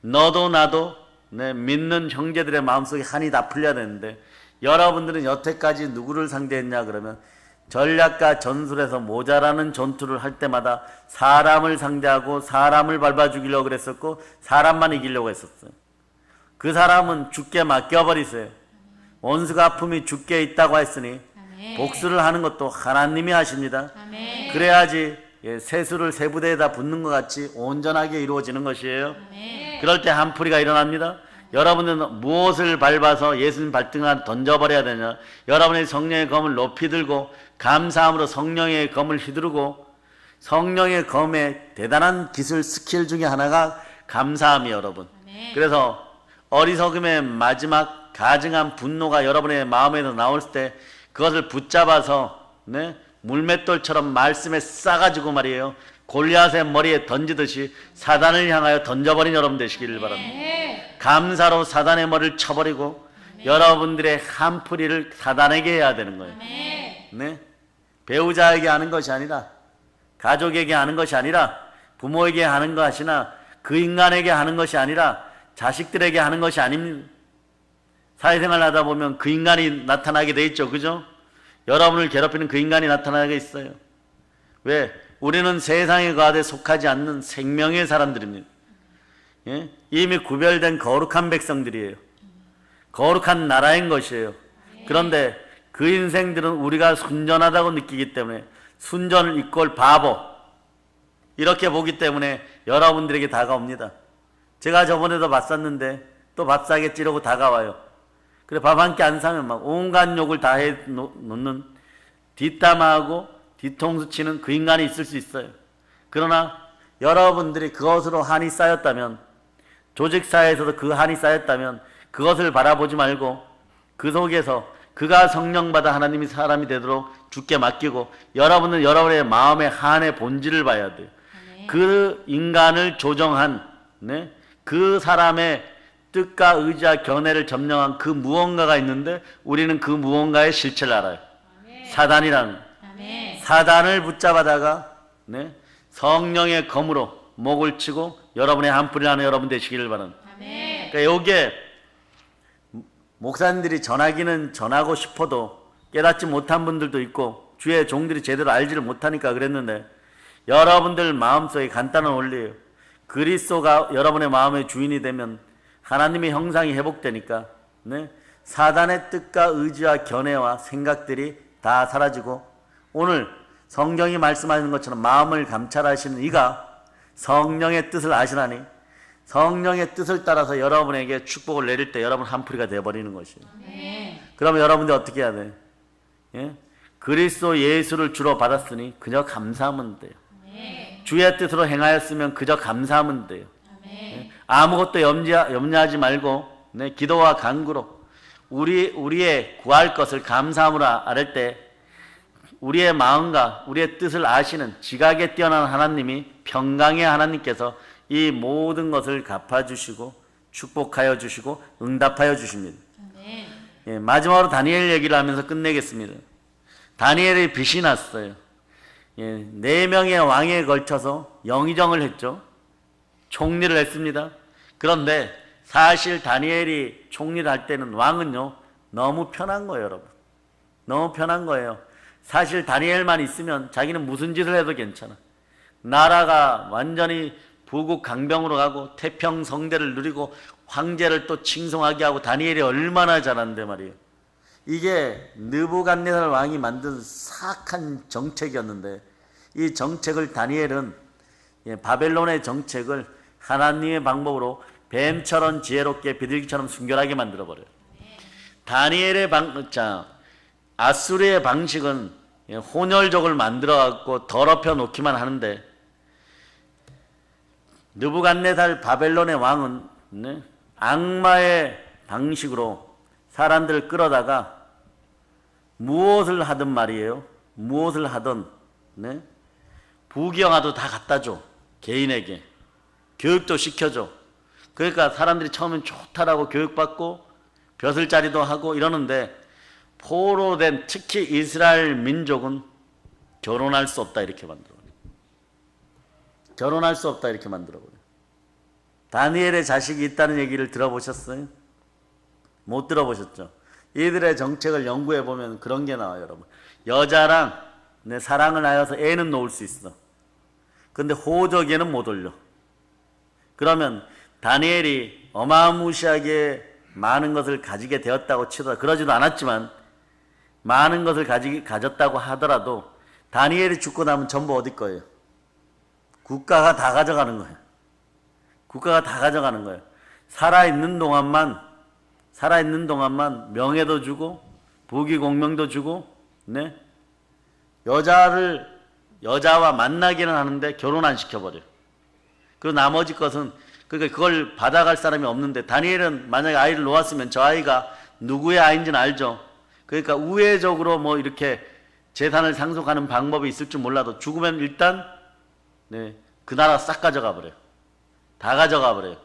너도 나도, 네, 믿는 형제들의 마음속에 한이 다 풀려야 되는데, 여러분들은 여태까지 누구를 상대했냐 그러면 전략과 전술에서 모자라는 전투를 할 때마다 사람을 상대하고 사람을 밟아 죽이려고 그랬었고 사람만 이기려고 했었어요. 그 사람은 죽게 맡겨버리세요. 원수가 아픔이 죽게 있다고 했으니 복수를 하는 것도 하나님이 하십니다. 그래야지 세수를 세 부대에다 붓는 것 같이 온전하게 이루어지는 것이에요. 그럴 때 한풀이가 일어납니다. 여러분은 무엇을 밟아서 예수님 발등에 던져버려야 되냐? 여러분의 성령의 검을 높이 들고 감사함으로 성령의 검을 휘두르고, 성령의 검의 대단한 기술 스킬 중에 하나가 감사함이에요, 여러분. 그래서 어리석음의 마지막 가증한 분노가 여러분의 마음에서 나올 때 그것을 붙잡아서, 네? 물맷돌처럼 말씀에 싸가지고 말이에요, 골리앗의 머리에 던지듯이 사단을 향하여 던져버린 여러분 되시기를 바랍니다. 감사로 사단의 머리를 쳐버리고 여러분들의 한풀이를 사단에게 해야 되는 거예요. 네? 배우자에게 하는 것이 아니라, 가족에게 하는 것이 아니라, 부모에게 하는 것이나 그 인간에게 하는 것이 아니라 자식들에게 하는 것이 아닙니다. 사회생활 하다 보면 그 인간이 나타나게 돼 있죠. 그죠? 여러분을 괴롭히는 그 인간이 나타나게 있어요. 왜? 우리는 세상의 가운데 속하지 않는 생명의 사람들입니다. 예? 이미 구별된 거룩한 백성들이에요. 거룩한 나라인 것이에요. 그런데 그 인생들은 우리가 순전하다고 느끼기 때문에 순전을 이꼴 바보, 이렇게 보기 때문에 여러분들에게 다가옵니다. 제가 저번에도 봤었는데 또 밥 사겠지라고 다가와요. 그래, 밥 한 끼 안 사면 막 온갖 욕을 다 해놓는, 뒷담화하고 뒤통수 치는 그 인간이 있을 수 있어요. 그러나 여러분들이 그것으로 한이 쌓였다면, 조직사회에서도 그 한이 쌓였다면 그것을 바라보지 말고 그 속에서 그가 성령받아 하나님이 사람이 되도록 주께 맡기고 여러분은 여러분의 마음의 한의 본질을 봐야 돼요. 그 인간을 조정한 그 사람의 뜻과 의지와 견해를 점령한 그 무언가가 있는데 우리는 그 무언가의 실체를 알아요. 사단이라는 사단을 붙잡아다가 성령의 검으로 목을 치고 여러분의 한풀이 나는 여러분 되시기를 바랍니다. 그러니까 여기에 목사님들이 전하기는 전하고 싶어도 깨닫지 못한 분들도 있고 주의 종들이 제대로 알지를 못하니까 그랬는데, 여러분들 마음속에 간단한 원리예요. 그리스도가 여러분의 마음의 주인이 되면 하나님의 형상이 회복되니까 사단의 뜻과 의지와 견해와 생각들이 다 사라지고, 오늘 성경이 말씀하시는 것처럼 마음을 감찰하시는 이가 성령의 뜻을 아시나니 성령의 뜻을 따라서 여러분에게 축복을 내릴 때 여러분 한풀이가 되어버리는 것이에요. 그러면 여러분들 어떻게 해야 돼요? 그리스도 예수를 주로 받았으니 그저 감사하면 돼요. 주의 뜻으로 행하였으면 그저 감사하면 돼요. 아무것도 염려하지 말고 기도와 간구로 우리의 구할 것을 감사함으로 아랠 때 우리의 마음과 우리의 뜻을 아시는 지각에 뛰어난 하나님이, 평강의 하나님께서 이 모든 것을 갚아주시고 축복하여 주시고 응답하여 주십니다. 마지막으로 다니엘 얘기를 하면서 끝내겠습니다. 다니엘의 빛이 났어요. 4명의 왕에 걸쳐서 영의정을 했죠. 총리를 했습니다. 그런데 사실 다니엘이 총리를 할 때는 왕은요 너무 편한 거예요. 여러분, 너무 편한 거예요. 사실 다니엘만 있으면 자기는 무슨 짓을 해도 괜찮아. 나라가 완전히 부국 강병으로 가고 태평성대를 누리고 황제를 또 칭송하게 하고 다니엘이 얼마나 잘하는데 말이에요. 이게 느부갓네살 왕이 만든 사악한 정책이었는데, 이 정책을 다니엘은 바벨론의 정책을 하나님의 방법으로 뱀처럼 지혜롭게 비둘기처럼 순결하게 만들어버려요. 다니엘의 아수르의 방식은 혼혈족을 만들어갖고 더럽혀 놓기만 하는데, 느부갓네살 바벨론의 왕은 악마의 방식으로 사람들을 끌어다가 무엇을 하든 말이에요. 무엇을 하든 부귀영화도 다 갖다 줘. 개인에게 교육도 시켜줘. 그러니까 사람들이 처음엔 좋다라고 교육받고 벼슬자리도 하고 이러는데, 포로된 특히 이스라엘 민족은 결혼할 수 없다 이렇게 만들어버려요. 결혼할 수 없다 이렇게 만들어버려요. 다니엘의 자식이 있다는 얘기를 들어보셨어요? 못 들어보셨죠? 이들의 정책을 연구해보면 그런 게 나와요. 여러분, 여자랑 사랑을 하여서 애는 놓을 수 있어. 근데 호적에는 못 올려. 그러면 다니엘이 어마무시하게 많은 것을 가지게 되었다고 치더라도, 그러지도 않았지만 많은 것을 가졌다고 하더라도 다니엘이 죽고 나면 전부 어디 거예요? 국가가 다 가져가는 거예요. 국가가 다 가져가는 거예요. 살아있는 동안만 명예도 주고 부귀 공명도 주고 여자와 만나기는 하는데 결혼 안 시켜버려요. 그리고 나머지 것은 그러니까 그걸 받아갈 사람이 없는데, 다니엘은 만약에 아이를 놓았으면 저 아이가 누구의 아이인지는 알죠. 그러니까 우회적으로 뭐 이렇게 재산을 상속하는 방법이 있을 줄 몰라도 죽으면 일단 그 나라 싹 가져가 버려요. 다 가져가 버려요.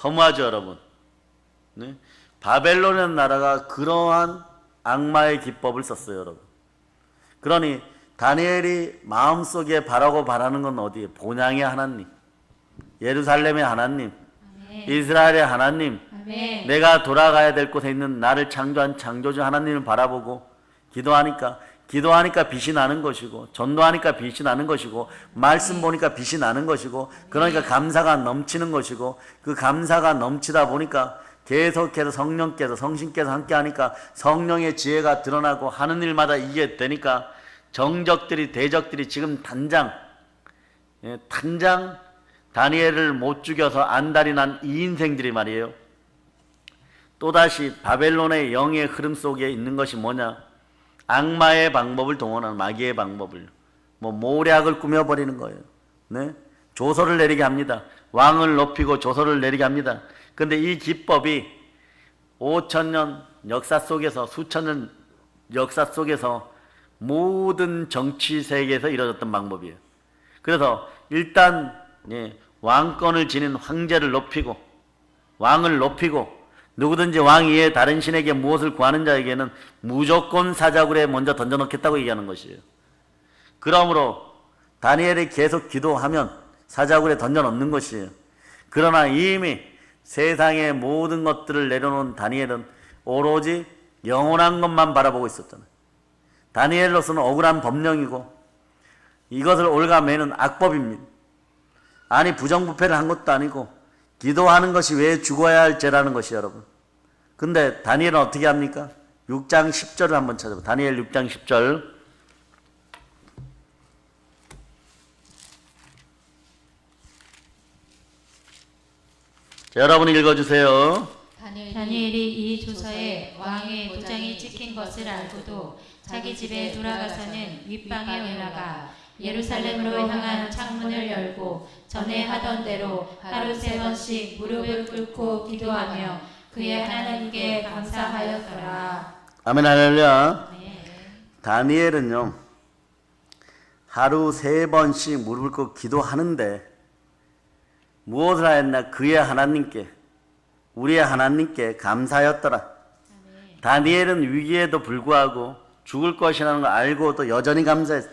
허무하죠 여러분. 바벨론이라는 나라가 그러한 악마의 기법을 썼어요 여러분. 그러니 다니엘이 마음속에 바라고 바라는 건 어디에? 본향의 하나님, 예루살렘의 하나님, 이스라엘의 하나님, 내가 돌아가야 될 곳에 있는 나를 창조한 창조주 하나님을 바라보고 기도하니까 빛이 나는 것이고, 전도하니까 빛이 나는 것이고, 말씀 보니까 빛이 나는 것이고, 그러니까 감사가 넘치는 것이고, 그 감사가 넘치다 보니까 계속해서 성신께서 함께 하니까 성령의 지혜가 드러나고 하는 일마다 이게 되니까 대적들이 지금 단장 다니엘을 못 죽여서 안달이 난 이 인생들이 말이에요. 또다시 바벨론의 영의 흐름 속에 있는 것이 뭐냐? 악마의 방법을 동원하는, 마귀의 방법을 모략을 꾸며버리는 거예요. 조서를 내리게 합니다. 왕을 높이고 조서를 내리게 합니다. 그런데 이 기법이 5,000년 역사 속에서, 수천 년 역사 속에서 모든 정치 세계에서 이루어졌던 방법이에요. 그래서 일단 왕권을 지닌 황제를 높이고, 왕을 높이고, 누구든지 왕 이외에 다른 신에게 무엇을 구하는 자에게는 무조건 사자굴에 먼저 던져놓겠다고 얘기하는 것이에요. 그러므로 다니엘이 계속 기도하면 사자굴에 던져놓는 것이에요. 그러나 이미 세상의 모든 것들을 내려놓은 다니엘은 오로지 영원한 것만 바라보고 있었잖아요. 다니엘로서는 억울한 법령이고 이것을 올가매는 악법입니다. 아니 부정부패를 한 것도 아니고 기도하는 것이 왜 죽어야 할 죄라는 것이 여러분. 근데 다니엘은 어떻게 합니까? 6장 10절을 한번 찾아봐. 다니엘 6장 10절. 자, 여러분 읽어주세요. 다니엘이 이 조서에 왕의 도장이 찍힌 것을 알고도 자기 집에 돌아가서는 윗방에 올라가 예루살렘으로 향한 창문을 열고 전에 하던 대로 하루 3번씩 무릎을 꿇고 기도하며 그의 하나님께 감사하였더라. 아멘 할렐루야. 네. 다니엘은요 하루 3번씩 무릎을 꿇고 기도하는데 무엇을 하였나? 그의 하나님께, 우리의 하나님께 감사하였더라. 다니엘은 위기에도 불구하고 죽을 것이라는 걸 알고도 여전히 감사했어요.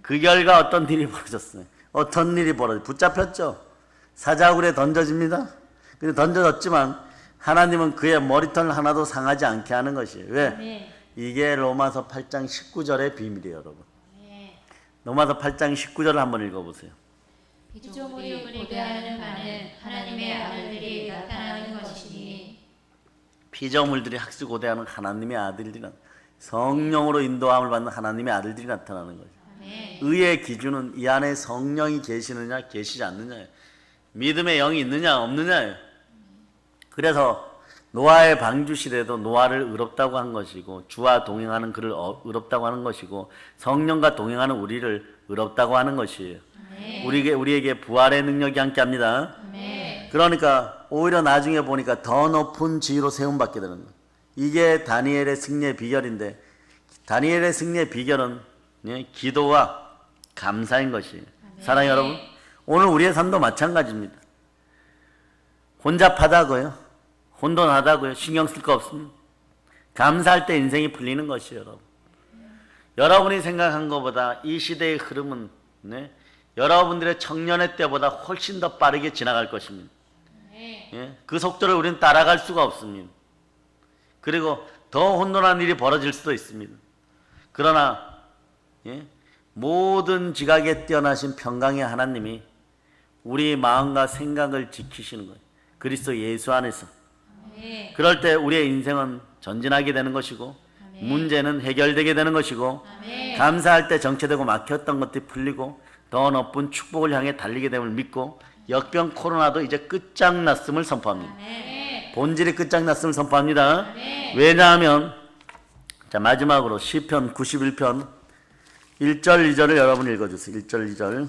그 결과 어떤 일이 벌어졌어요? 어떤 일이 벌어졌어요? 붙잡혔죠. 사자굴에 던져집니다. 근데 던져졌지만 하나님은 그의 머리털 하나도 상하지 않게 하는 것이에요. 왜? 네. 이게 로마서 8장 19절의 비밀이에요, 여러분. 로마서 8장 19절을 한번 읽어보세요. 피조물이 고대하는 바는 하나님의 아들들이 나타나는 것이니. 피조물들이 학수고대하는 하나님의 아들들이란, 성령으로 인도함을 받는 하나님의 아들들이 나타나는 거죠. 의의 기준은 이 안에 성령이 계시느냐 계시지 않느냐예요. 믿음의 영이 있느냐 없느냐예요. 그래서 노아의 방주시대도 노아를 의롭다고 한 것이고, 주와 동행하는 그를 의롭다고 하는 것이고, 성령과 동행하는 우리를 의롭다고 하는 것이에요. 우리에게 부활의 능력이 함께합니다. 그러니까 오히려 나중에 보니까 더 높은 지위로 세움받게 되는 거예요. 이게 다니엘의 승리의 비결인데, 다니엘의 승리의 비결은 기도와 감사인 것이에요. 사랑하는 여러분, 오늘 우리의 삶도 마찬가지입니다. 혼잡하다고요, 혼돈하다고요, 신경 쓸 거 없습니다. 감사할 때 인생이 풀리는 것이에요. 여러분, 여러분이 생각한 것보다 이 시대의 흐름은 여러분들의 청년의 때보다 훨씬 더 빠르게 지나갈 것입니다. 그 속도를 우리는 따라갈 수가 없습니다. 그리고 더 혼돈한 일이 벌어질 수도 있습니다. 그러나 모든 지각에 뛰어나신 평강의 하나님이 우리 마음과 생각을 지키시는 거예요. 그리스도 예수 안에서. 그럴 때 우리의 인생은 전진하게 되는 것이고, 문제는 해결되게 되는 것이고, 감사할 때 정체되고 막혔던 것들이 풀리고 더 높은 축복을 향해 달리게 됨을 믿고, 역병 코로나도 이제 끝장났음을 선포합니다. 본질이 끝장났음을 선포합니다. 왜냐하면, 자, 마지막으로 시편 91편 1절 2절을 여러분 읽어주세요. 1절 2절.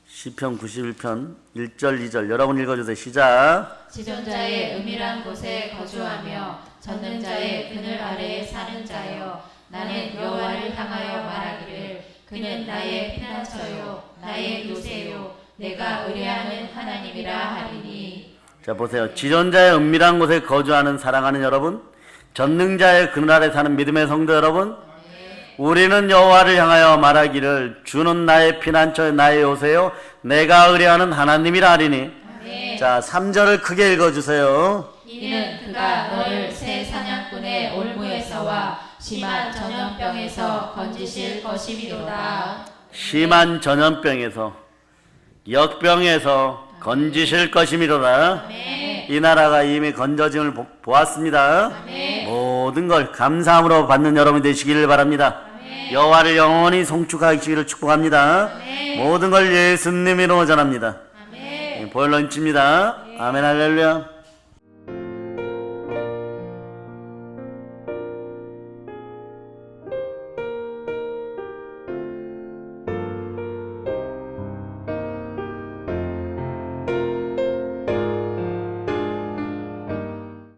시편 91편 1절 2절 여러분 읽어주세요. 시작. 지존자의 은밀한 곳에 거주하며 젖는 자의 그늘 아래에 사는 자여, 나는 여호와를 향하여 말하기를 그는 나의 피난처요 나의 요새요 내가 의뢰하는 하나님이라 하리니. 자, 보세요. 지존자의 은밀한 곳에 거주하는 사랑하는 여러분, 전능자의 그늘 아래 사는 믿음의 성도 여러분, 우리는 여호와를 향하여 말하기를 주는 나의 피난처 나의 요새요 내가 의뢰하는 하나님이라 하리니. 자, 3절을 크게 읽어주세요. 이는 그가 너를 새 사냥꾼의 올무에서와 심한 전염병에서 건지실 것이미로다. 심한 전염병에서, 역병에서 건지실 것이미로다. 이 나라가 이미 건져짐을 보았습니다. 모든 걸 감사함으로 받는 여러분이 되시기를 바랍니다. 여호와를 영원히 송축하시기를 축복합니다. 모든 걸 예수님으로 전합니다. 보혈로 인칩니다. 아멘 할렐루야.